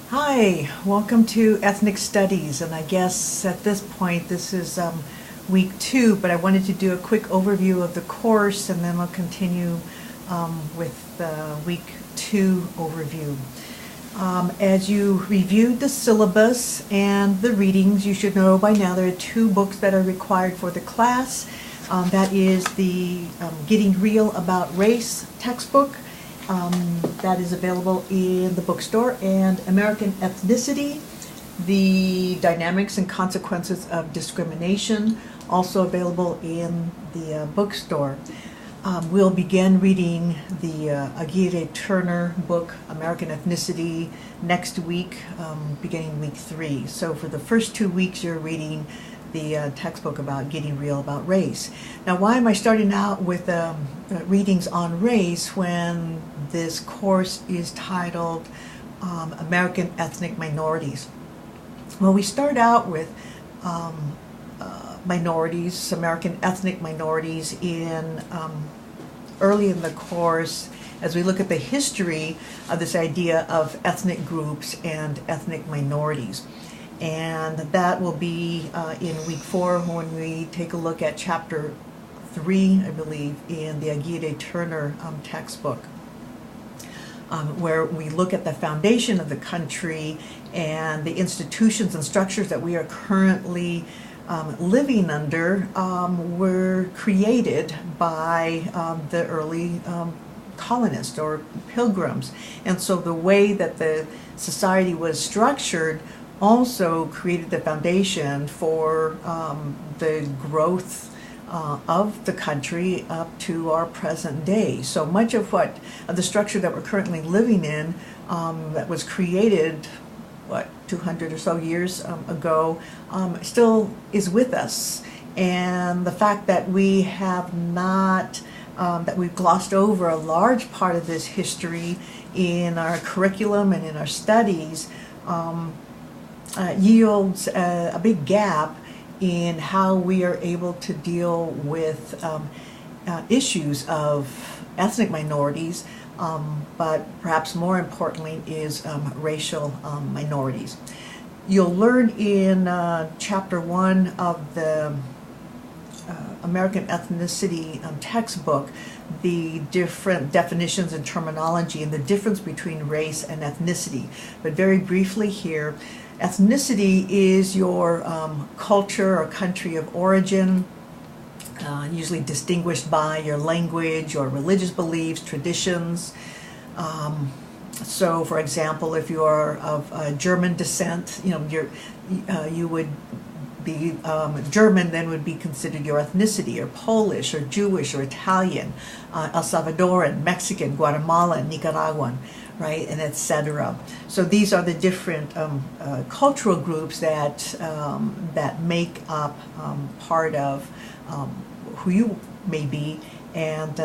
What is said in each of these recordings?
Hi, welcome to Ethnic Studies, and I guess at this point this is week 2, but I wanted to do a quick overview of the course and then I'll continue with the week 2 overview. As you reviewed the syllabus and the readings, you should know by now there are 2 books that are required for the class. That is the Getting Real About Race textbook. That is available in the bookstore, and American Ethnicity, the Dynamics and Consequences of Discrimination, also available in the bookstore. We'll begin reading the Aguirre Turner book, American Ethnicity, next week, beginning week 3. So for the first 2 weeks you're reading the textbook about Getting Real About Race. Now, why am I starting out with readings on race when this course is titled American Ethnic Minorities? Well, we start out with minorities, American ethnic minorities, in early in the course as we look at the history of this idea of ethnic groups and ethnic minorities. And that will be in week 4 when we take a look at chapter 3, I believe, in the Aguirre Turner textbook, where we look at the foundation of the country and the institutions and structures that we are currently living under were created by the early colonists or pilgrims. And so the way that the society was structured also created the foundation for the growth of the country up to our present day. So much of the structure that we're currently living in that was created 200 or so years ago still is with us. And the fact that we have not that we've glossed over a large part of this history in our curriculum and in our studies yields a big gap in how we are able to deal with issues of ethnic minorities, but perhaps more importantly is racial minorities. You'll learn in chapter 1 of the American Ethnicity textbook the different definitions and terminology and the difference between race and ethnicity. But very briefly here, ethnicity is your culture or country of origin, usually distinguished by your language or religious beliefs, traditions. So, for example, if you are of German descent, you would be German, then would be considered your ethnicity, or Polish, or Jewish, or Italian, El Salvadoran, Mexican, Guatemalan, Nicaraguan, right, and etc. So these are the different cultural groups that make up part of who you may be and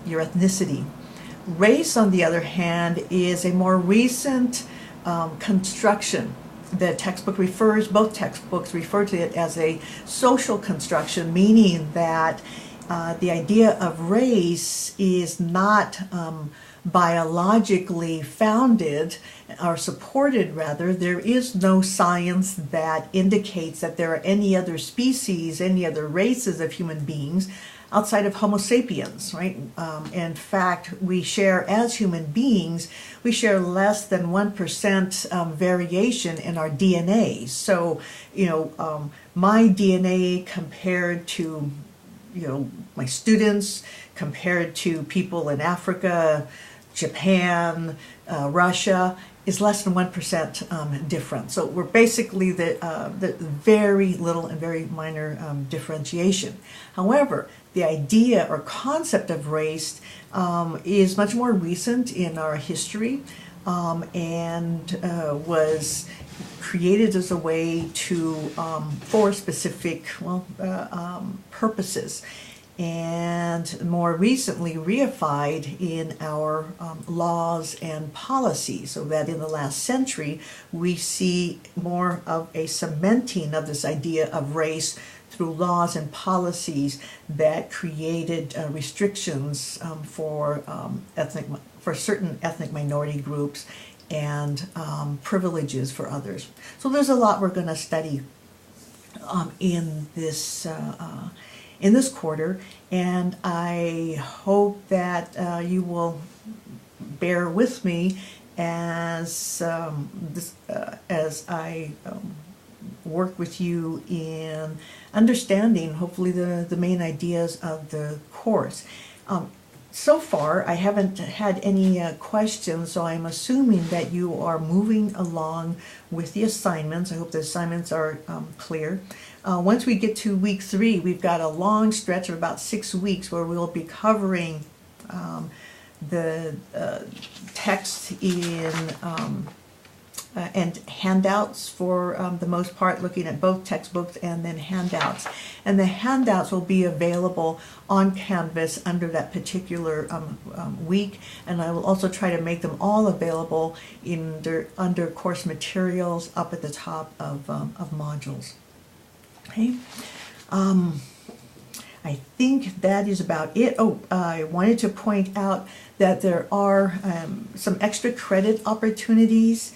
your ethnicity. Race, on the other hand, is a more recent construction. Both textbooks refer to it as a social construction, meaning that the idea of race is not biologically founded or supported. Rather, there is no science that indicates that there are any other species, any other races of human beings outside of Homo sapiens, right? In fact, we share, as human beings, we share less than 1% variation in our DNA. So, my DNA compared to, my students, compared to people in Africa, Japan, Russia, is less than 1% different. So we're basically the very little and very minor differentiation. However, the idea or concept of race is much more recent in our history and was created as a way for specific purposes, and more recently reified in our laws and policies, so that in the last century we see more of a cementing of this idea of race through laws and policies that created restrictions for certain ethnic minority groups and privileges for others. So there's a lot we're going to study in this quarter, and I hope that you will bear with me as I work with you in understanding, hopefully, the main ideas of the course. So far, I haven't had any questions, so I'm assuming that you are moving along with the assignments. I hope the assignments are clear. Once we get to week 3, we've got a long stretch of about 6 weeks where we'll be covering the text in and handouts for the most part, looking at both textbooks and then handouts. And the handouts will be available on Canvas under that particular week, and I will also try to make them all available under course materials up at the top of modules. Okay. I think that is about it. Oh, I wanted to point out that there are some extra credit opportunities.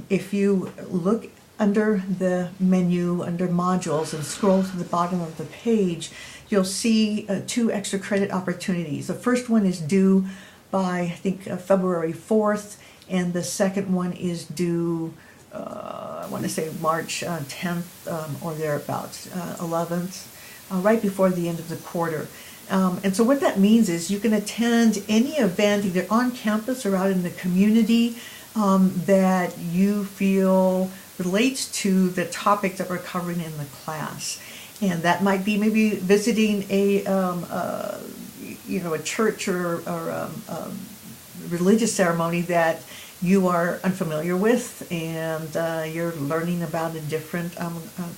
If you look under the menu, under modules, and scroll to the bottom of the page, you'll see 2 extra credit opportunities. The first one is due by, I think, February 4th, and the second one is due, I want to say March 10th or thereabouts, 11th, right before the end of the quarter. And so what that means is you can attend any event either on campus or out in the community that you feel relates to the topic that we're covering in the class. And that might be maybe visiting a church or religious ceremony that you are unfamiliar with, and you're learning about a different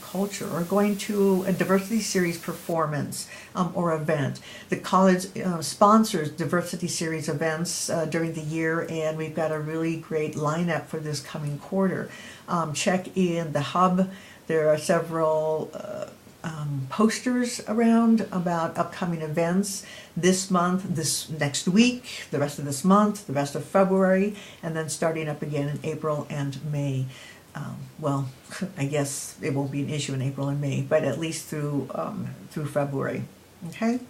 culture, or going to a diversity series performance or event. The college sponsors diversity series events during the year, and we've got a really great lineup for this coming quarter. Check in the hub. There are several posters around about upcoming events this month, this next week, the rest of this month, the rest of February, and then starting up again in April and May. Well, I guess it won't be an issue in April and May, but at least through February. Okay.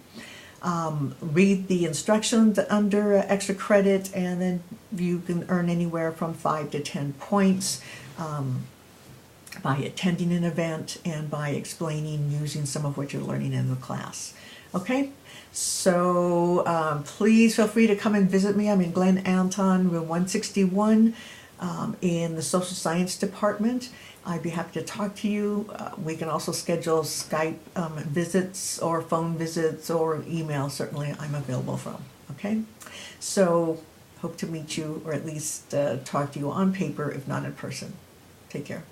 Read the instructions under extra credit, and then you can earn anywhere from 5 to 10 points. By attending an event and by explaining using some of what you're learning in the class. Okay, so please feel free to come and visit me. I'm in Glen Anton, room 161 in the social science department. I'd be happy to talk to you. We can also schedule Skype visits or phone visits or email. Certainly I'm available from. Okay, so hope to meet you, or at least talk to you on paper, if not in person. Take care.